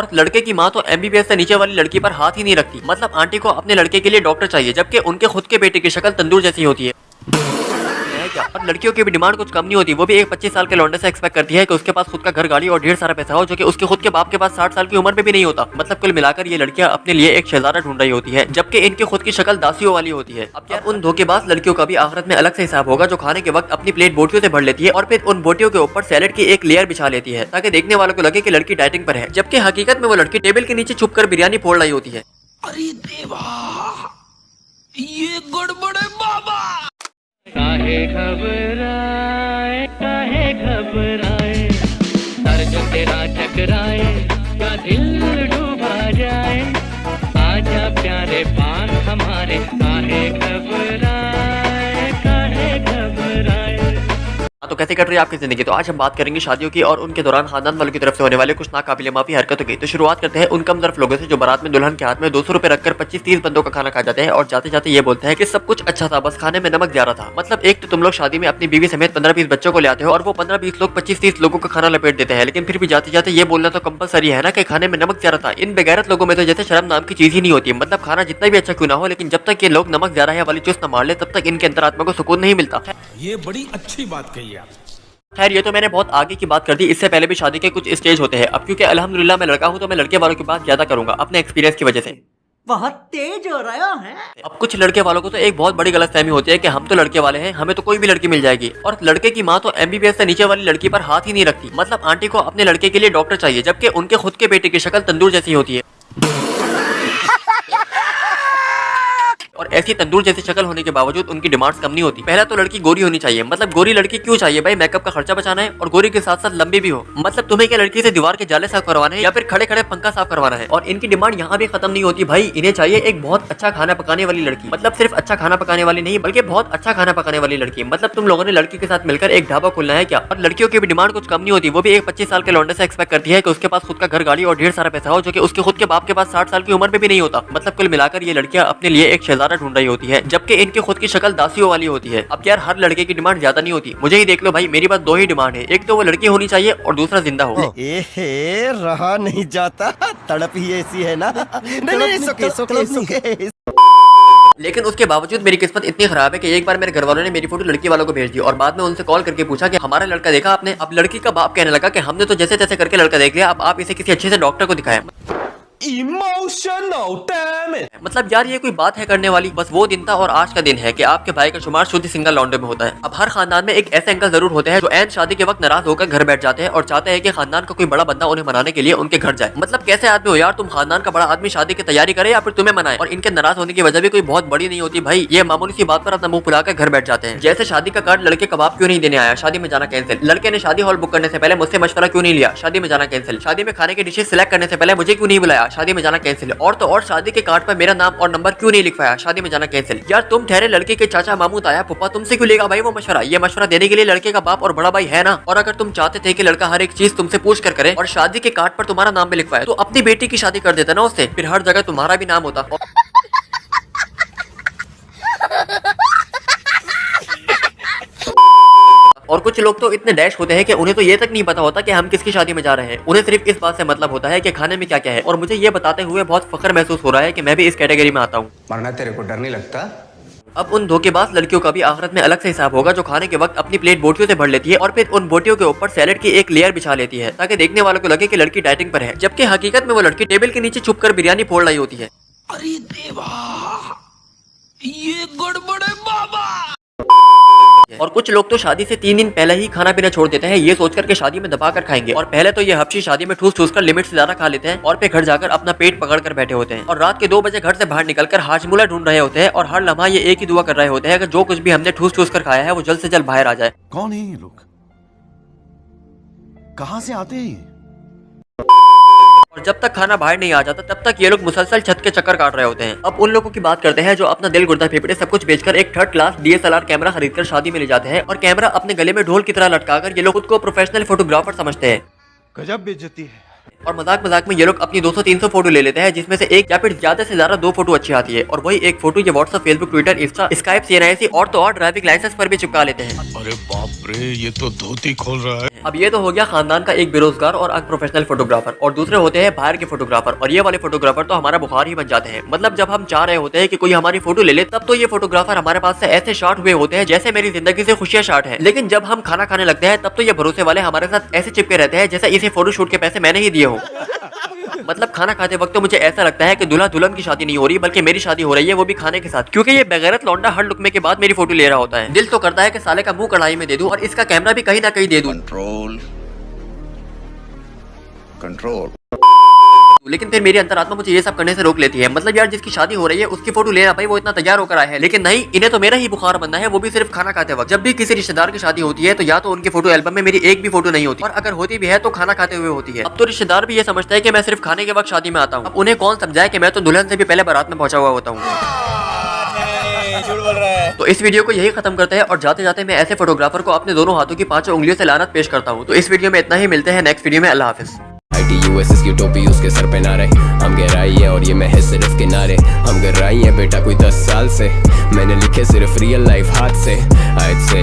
और लड़के की माँ तो MBBS से नीचे वाली लड़की पर हाथ ही नहीं रखती। मतलब आंटी को अपने लड़के के लिए डॉक्टर चाहिए, जबकि उनके खुद के बेटे की शक्ल तंदूर जैसी होती है क्या। और लड़कियों की भी डिमांड कुछ कम नहीं होती। वो भी एक 25 साल के लौंडे से एक्सपेक्ट करती है कि उसके पास खुद का घर, गाड़ी और ढेर सारा पैसा हो, जो कि उसके खुद के बाप के पास 60 साल की उम्र में भी नहीं होता। मतलब कुल मिलाकर ये लड़कियां अपने लिए एक शहजादा ढूंढ रही होती है, जबकि इनकी खुद की शक्ल दासियों वाली होती है। अब क्या उन धोखेबाज लड़कियों का भी आखिरत में अलग से हिसाब होगा, जो खाने के वक्त अपनी प्लेट बोटियों से भर लेती है और फिर उन बोटियों के ऊपर सैलेड की एक लेयर बिछा लेती है, ताकि देखने वालों को लगे कि लड़की डाइटिंग पर है, जबकि हकीकत में वो लड़की टेबल के नीचे छुपकर बिरयानी फोड़ रही होती है। अरे देवा, ये गड़बड़ है बाबा। काहे घबराए सर जो तेरा टकराए, क्या दिल डूबा जाए, आजा प्यारे पास हमारे, काहे घबराए। तो कैसे कट रही है आपकी जिंदगी। तो आज हम बात करेंगे शादियों की और उनके दौरान खानदान वालों की तरफ से होने वाले कुछ नाकाबिले माफी हरकतों की। तो शुरुआत करते हैं उन कम ज़र्फ लोगों से जो बारात में दुल्हन के हाथ में 200 रुपए रखकर 25-30 बंदों का खाना खा जाते हैं और जाते जाते ये बोलते हैं कि सब कुछ अच्छा था, बस खाने में नमक ज्यादा था। मतलब एक तो तुम लोग शादी में अपनी बीवी समेत 15-20 बच्चों को ले आते हो और वो 15-20 लोग 25-30 लोगों का खाना लपेट देते हैं, लेकिन फिर भी जाते जाते ये बोलना तो कंपलसरी है ना कि खाने में नमक ज्यादा था। इन बेगैरत लोगों में तो जैसे शर्म नाम की चीज ही नहीं होती। मतलब खाना जितना भी अच्छा क्यों ना हो, लेकिन जब तक ये लोग नमक ज्यादा है वाली चुस्त न मार ले, तब तक इनके अंतरात्मा को सुकून नहीं मिलता। ये बड़ी अच्छी बात कही आप। खैर ये तो मैंने बहुत आगे की बात कर दी। इससे पहले भी शादी के कुछ स्टेज होते हैं। अब क्योंकि अल्हम्दुलिल्लाह मैं लड़का हूँ तो मैं लड़के वालों की बात ज्यादा करूंगा अपने एक्सपीरियंस की वजह से। बहुत तेज हो रहा है। अब कुछ लड़के वालों को तो एक बहुत बड़ी गलतफहमी होती है कि हम तो लड़के वाले हैं, हमें तो कोई भी लड़की मिल जाएगी। और लड़के की माँ तो MBBS से नीचे वाली लड़की पर हाथ ही नहीं रखती। मतलब आंटी को अपने लड़के के लिए डॉक्टर चाहिए, जबकि उनके खुद के बेटे की शक्ल तंदूर जैसी होती है। और ऐसी तंदूर जैसी शक्ल होने के बावजूद उनकी डिमांड्स कम नहीं होती। पहला तो लड़की गोरी होनी चाहिए। मतलब गोरी लड़की क्यों चाहिए भाई? मेकअप का खर्चा बचाना है और गोरी के साथ साथ लंबी भी हो। मतलब तुम्हें क्या लड़की से दीवार के जाले साफ करवाना है या फिर खड़े खड़े पंखा साफ करवाना है? और इनकी डिमांड यहाँ भी खत्म नहीं होती भाई। इन्हें चाहिए एक बहुत अच्छा खाना पकाने वाली लड़की। मतलब सिर्फ अच्छा खाना पकाने वाली नहीं, बल्कि बहुत अच्छा खाना पकाने वाली लड़की। मतलब तुम लोगों ने लड़की के साथ मिलकर एक ढाबा खोलना है क्या? और लड़कियों की भी डिमांड कुछ कम नहीं होती। वो भी एक 25 साल के लौंडे से एक्सपेक्ट करती है कि उसके पास खुद का घर, गाड़ी और ढेर सारा पैसा हो, जो कि उसके खुद के बाप के पास 60 साल की उम्र में भी नहीं होता। मतलब कुल मिलाकर ये लड़कियां अपने लिए एक शहजादा ढूंढ रही होती है, जबकि इनकी खुद की शक्ल दासियों वाली होती है। अब यार हर लड़के की डिमांड ज्यादा नहीं होती। मुझे ही देख लो भाई, मेरी बस 2 ही डिमांड है। एक तो वो लड़की होनी चाहिए और दूसरा जिंदा हो। रहा नहीं जाता, तड़प ही ऐसी है ना। नहीं, सुके। लेकिन उसके बावजूद मेरी किस्मत इतनी खराब है कि एक बार मेरे घर वालों ने मेरी फोटो लड़की वालों को भेज दी और बाद में उनसे कॉल करके पूछा कि हमारा लड़का देखा आपने? अब लड़की का बाप कहने लगा कि हमने तो जैसे तैसे करके लड़का देख लिया, अब आप इसे किसी अच्छे से डॉक्टर को दिखाएं। Emotional damn it. मतलब यार ये कोई बात है करने वाली? बस वो दिन था और आज का दिन है कि आपके भाई का शुमार शुद्ध सिंगल लौंडे में होता है। अब हर खानदान में एक ऐसे अंकल जरूर होते हैं जो ऐन शादी के वक्त नाराज होकर घर बैठ जाते हैं और चाहते हैं कि खानदान का कोई बड़ा बंदा उन्हें मनाने के लिए उनके घर जाए। मतलब कैसे आदमी हो यार तुम? खानदान का बड़ा आदमी शादी की तैयारी करे या फिर तुम्हें मनाए? और इनके नाराज होने की वजह भी कोई बहुत बड़ी नहीं होती भाई। ये मामूली सी बात पर अपना मुंह फुलाकर घर बैठ जाते हैं। जैसे शादी का कार्ड लड़के कबाब क्यों नहीं देने आया, शादी में जाना कैंसिल। लड़के ने शादी हॉल बुक करने से पहले मुझसे मशवरा क्यों नहीं लिया, शादी में जाना कैंसिल। शादी में खाने की डिशेज सिलेक्ट करने से पहले मुझे क्यों नहीं बुलाया, शादी में जाना कैंसिल। और तो और शादी के कार्ड पर मेरा नाम और नंबर क्यों नहीं लिखवाया, शादी में जाना कैंसिल। यार तुम ठहरे लड़के के चाचा, मामू, ताया, पुप्पा, तुमसे क्यों लेगा भाई वो मशवरा? ये मशवरा देने के लिए लड़के का बाप और बड़ा भाई है ना। और अगर तुम चाहते थे कि लड़का हर एक चीज तुमसे पूछ कर करे और शादी के कार्ड पर तुम्हारा नाम भी लिखवाए, तो अपनी बेटी की शादी कर देता ना उससे, फिर हर जगह तुम्हारा भी नाम होता। और कुछ लोग तो इतने डैश होते हैं कि उन्हें तो ये तक नहीं पता होता कि हम किसकी शादी में जा रहे हैं। उन्हें सिर्फ इस बात से मतलब होता है कि खाने में क्या क्या है। और मुझे ये बताते हुए बहुत फख्र महसूस हो रहा है कि मैं भी इस कैटेगरी में आता हूँ। मरना तेरे को डर नहीं लगता? अब उन धोखेबाज लड़कियों का भी आखिरत में अलग से हिसाब होगा, जो खाने के वक्त अपनी प्लेट बोटियों से भर लेती है और फिर उन बोटियों के ऊपर सैलेड की एक लेयर बिछा लेती है, ताकि देखने वालों को लगे कि लड़की डाइटिंग पर है, जबकि हकीकत में वो लड़की टेबल के नीचे छुपकर बिरयानी फोड़ रही होती है। अरे देवा, ये गड़बड़ है बाबा। और कुछ लोग तो शादी से 3 दिन पहले ही खाना पीना छोड़ देते हैं, ये सोचकर के शादी में दबा कर खाएंगे। और पहले तो ये हफ्शी शादी में ठूस ठूस कर लिमिट से ज्यादा खा लेते हैं और फिर घर जाकर अपना पेट पकड़ कर बैठे होते हैं। और रात के 2 बजे घर से बाहर निकलकर हाजमुला ढूंढ रहे होते हैं और हर लम्हा ये एक ही दुआ कर रहे होते हैं कि जो कुछ भी हमने ठूस ठूस कर खाया है वो जल्द से जल्द बाहर आ जाए। कौन है ये लोग? कहां से आते हैं? और जब तक खाना बाहर नहीं आ जाता तब तक ये लोग मुसलसल छत के चक्कर काट रहे होते हैं। अब उन लोगों की बात करते हैं जो अपना दिल, गुर्दा, फेफड़े सब कुछ बेचकर एक 3rd क्लास DSLR कैमरा खरीदकर शादी में ले जाते हैं और कैमरा अपने गले में ढोल की तरह लटकाकर ये लोग खुद को प्रोफेशनल फोटोग्राफर समझते हैं। गजब बेइज्जती है। और मजाक मजाक में ये लोग अपनी 200-300 फोटो ले लेते हैं, जिसमें से एक या फिर ज्यादा से ज्यादा 2 फोटो अच्छी आती है, और वही एक फोटो ये WhatsApp, Facebook, Twitter, Insta, Skype, CNIC और तो और ड्राइविंग लाइसेंस पर भी चिपका लेते हैं। अरे बाप रे, ये तो धोती खोल रहा है। अब ये तो हो गया खानदान का एक बेरोजगार और अनप्रोफेशनल फोटोग्राफर, और दूसरे होते हैं बाहर के फोटोग्राफर, और ये वाले फोटोग्राफर तो हमारा बुखार ही बन जाते हैं। मतलब जब हम चाह रहे होते हैं कि कोई हमारी फोटो ले ले, तब तो ये फोटोग्राफर हमारे पास से ऐसे शॉट हुए होते हैं जैसे मेरी जिंदगी से खुशियां शॉट है, लेकिन जब हम खाना खाने लगते हैं तब तो ये भरोसे वाले हमारे साथ ऐसे चिपके रहते हैं जैसे इसे फोटो शूट के पैसे मैंने ही दिए हो। मतलब खाना खाते वक्त तो मुझे ऐसा लगता है कि दूल्हा दुल्हन की शादी नहीं हो रही, बल्कि मेरी शादी हो रही है, वो भी खाने के साथ, क्योंकि ये बेगैरत लौंडा हर लुकमे के बाद मेरी फोटो ले रहा होता है। दिल तो करता है कि साले का मुंह कढ़ाई में दे दूं और इसका कैमरा भी कहीं ना कहीं दे दूं, कंट्रोल। लेकिन फिर मेरी अंतरात्मा मुझे ये सब करने से रोक लेती है। मतलब यार, जिसकी शादी हो रही है उसकी फोटो लेना भाई, वो इतना तैयार होकर आया है, लेकिन नहीं, इन्हें तो मेरा ही बुखार बनना है, वो भी सिर्फ खाना खाते वक्त। जब भी किसी रिश्तेदार की शादी होती है तो या तो उनकी फोटो एल्बम में मेरी एक भी फोटो नहीं होती, और अगर होती भी है तो खाना खाते हुए होती है। अब तो रिश्तेदार भी ये समझते हैं कि मैं सिर्फ खाने के वक्त शादी में आता हूँ। अब उन्हें कौन समझाए कि मैं तो दुल्हन से भी पहले बारात में पहुंचा हुआ होता हूँ। तो इस वीडियो को यही खत्म करते हैं, और जाते जाते मैं ऐसे फोटोग्राफर को अपने दोनों हाथों की 5 उंगलियों से लानत पेश करता हूँ। तो इस वीडियो में इतना ही, मिलते हैं नेक्स्ट वीडियो में। अल्लाह हाफिज। ITUSS की टोपी उसके सर पे ना रहे, हम गहराई है और ये मैं है सिर्फ किनारे। हम गहराई है बेटा कोई 10 साल से, मैंने लिखे सिर्फ रियल लाइफ हाथ से। I'd say